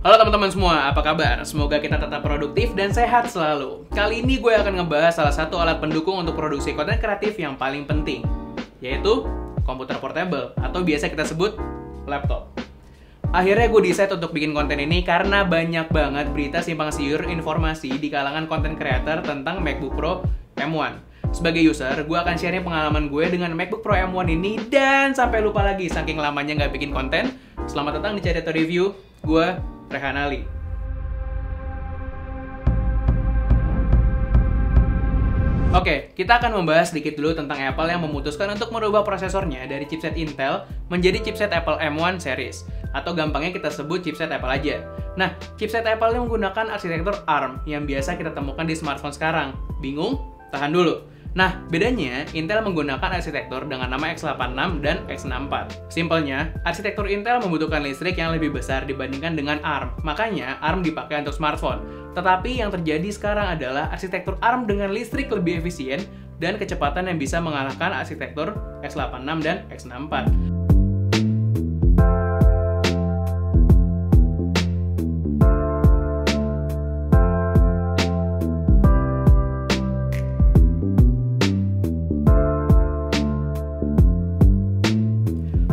Halo teman-teman semua, apa kabar? Semoga kita tetap produktif dan sehat selalu. Kali ini gue akan ngebahas salah satu alat pendukung untuk produksi konten kreatif yang paling penting, yaitu komputer portable atau biasa kita sebut laptop. Akhirnya gue decide untuk bikin konten ini karena banyak banget berita simpang siur informasi di kalangan konten creator tentang MacBook Pro M1. Sebagai user, gue akan sharing pengalaman gue dengan MacBook Pro M1 ini dan sampai lupa lagi saking lamanya nggak bikin konten. Selamat datang di Cerita Review, gue Rehan Ali. Oke, kita akan membahas sedikit dulu tentang Apple yang memutuskan untuk merubah prosesornya dari chipset Intel menjadi chipset Apple M1 series, atau gampangnya kita sebut chipset Apple aja. Nah, chipset Apple yang menggunakan arsitektur ARM yang biasa kita temukan di smartphone sekarang. Bingung? Tahan dulu. Nah, bedanya Intel menggunakan arsitektur dengan nama x86 dan x64. Simpelnya, arsitektur Intel membutuhkan listrik yang lebih besar dibandingkan dengan ARM. Makanya, ARM dipakai untuk smartphone. Tetapi yang terjadi sekarang adalah arsitektur ARM dengan listrik lebih efisien dan kecepatan yang bisa mengalahkan arsitektur x86 dan x64.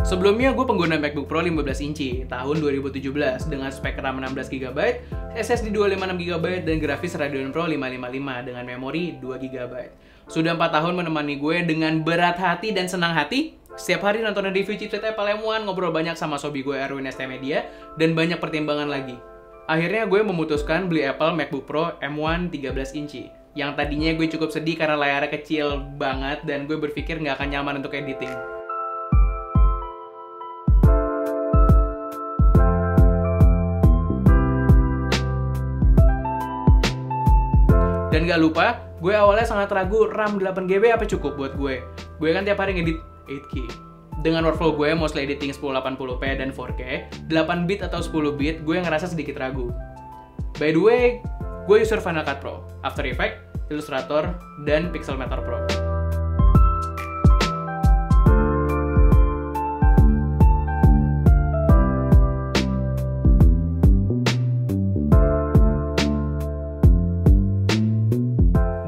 Sebelumnya gue pengguna MacBook Pro 15 inci tahun 2017 dengan spek RAM 16GB, SSD 256GB, dan grafis Radeon Pro 555 dengan memori 2GB. Sudah 4 tahun menemani gue dengan berat hati dan senang hati. Setiap hari nonton review chipset Apple M1, ngobrol banyak sama sobi gue Erwin ST Media, dan banyak pertimbangan lagi. Akhirnya gue memutuskan beli Apple MacBook Pro M1 13 inci. Yang tadinya gue cukup sedih karena layarnya kecil banget dan gue berpikir nggak akan nyaman untuk editing. Dan gak lupa, gue awalnya sangat ragu RAM 8GB apa cukup buat gue. Gue kan tiap hari ngedit 8K. Dengan workflow gue mostly editing 1080p dan 4K, 8-bit atau 10-bit, gue ngerasa sedikit ragu. By the way, gue user Final Cut Pro, After Effects, Illustrator, dan Pixelmator Pro.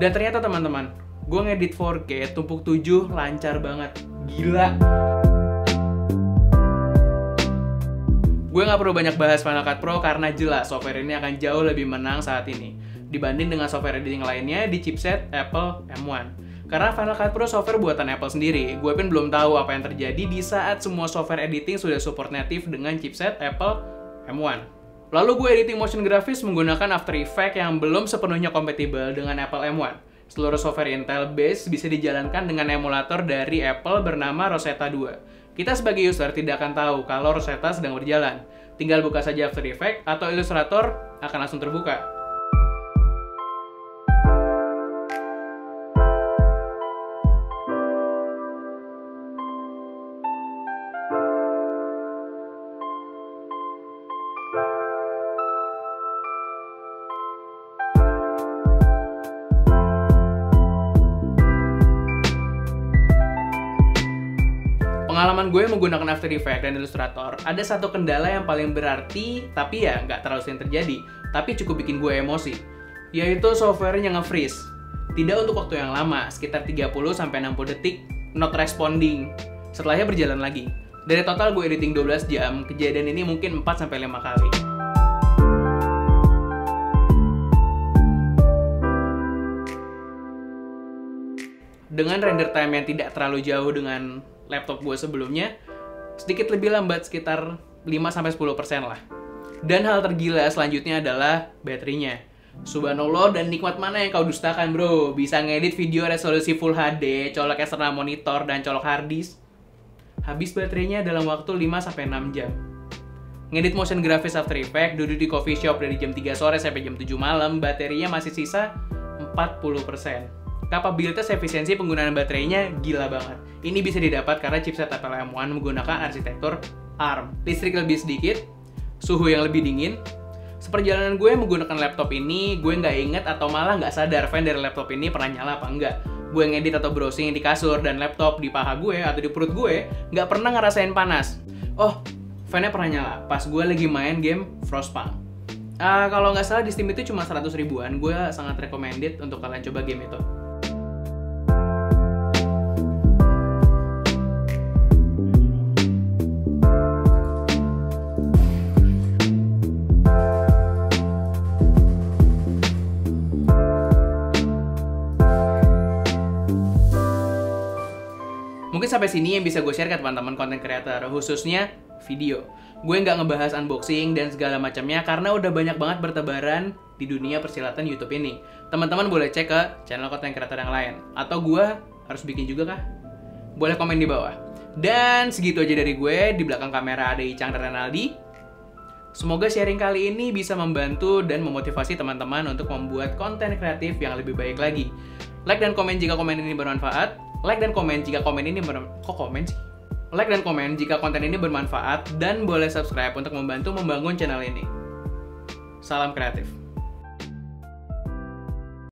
Dan ternyata teman-teman, gue ngedit 4K tumpuk 7 lancar banget. Gila! Gue gak perlu banyak bahas Final Cut Pro karena jelas software ini akan jauh lebih menang saat ini dibanding dengan software editing lainnya di chipset Apple M1. Karena Final Cut Pro software buatan Apple sendiri, gue pun belum tahu apa yang terjadi di saat semua software editing sudah support native dengan chipset Apple M1. Lalu gue editing motion grafis menggunakan After Effects yang belum sepenuhnya kompatibel dengan Apple M1. Seluruh software Intel base bisa dijalankan dengan emulator dari Apple bernama Rosetta 2. Kita sebagai user tidak akan tahu kalau Rosetta sedang berjalan. Tinggal buka saja After Effects atau Illustrator akan langsung terbuka. Pengalaman gue menggunakan After Effects dan Illustrator, ada satu kendala yang paling berarti, tapi ya nggak terlalu sering terjadi, tapi cukup bikin gue emosi, yaitu software-nya nge-freeze. Tidak untuk waktu yang lama, sekitar 30-60 detik, not responding. Setelahnya berjalan lagi. Dari total gue editing 12 jam, kejadian ini mungkin 4-5 kali. Dengan render time yang tidak terlalu jauh dengan laptop gue sebelumnya, sedikit lebih lambat, sekitar 5-10% lah. Dan hal tergila selanjutnya adalah baterainya. Subhanallah, dan nikmat mana yang kau dustakan bro? Bisa ngedit video resolusi Full HD, colok eksternal monitor, dan colok hard disk. Habis baterainya dalam waktu 5-6 jam. Ngedit motion grafis After Effects, duduk di coffee shop dari jam 3 sore sampai jam 7 malam, baterainya masih sisa 40%. Kapabilitas efisiensi penggunaan baterainya gila banget. Ini bisa didapat karena chipset Apple M1 menggunakan arsitektur ARM. Listrik lebih sedikit, suhu yang lebih dingin. Seperjalanan gue menggunakan laptop ini, gue nggak inget atau malah nggak sadar fan dari laptop ini pernah nyala apa enggak. Gue ngedit atau browsing di kasur dan laptop di paha gue atau di perut gue, nggak pernah ngerasain panas. Oh, fan-nya pernah nyala pas gue lagi main game Frostpunk. Kalau nggak salah di Steam itu cuma 100 ribuan. Gue sangat recommended untuk kalian coba game itu. Mungkin sampai sini yang bisa gue share ke teman-teman konten creator, khususnya video. Gue nggak ngebahas unboxing dan segala macamnya karena udah banyak banget bertebaran di dunia persilatan YouTube ini. Teman-teman boleh cek ke channel konten creator yang lain. Atau gue harus bikin juga kah? Boleh komen di bawah. Dan segitu aja dari gue. Di belakang kamera ada Icang dan Renaldi. Semoga sharing kali ini bisa membantu dan memotivasi teman-teman untuk membuat konten kreatif yang lebih baik lagi. Like dan komen jika komen ini bermanfaat. Like dan komen jika komen ini Like dan komen jika konten ini bermanfaat dan boleh subscribe untuk membantu membangun channel ini. Salam kreatif.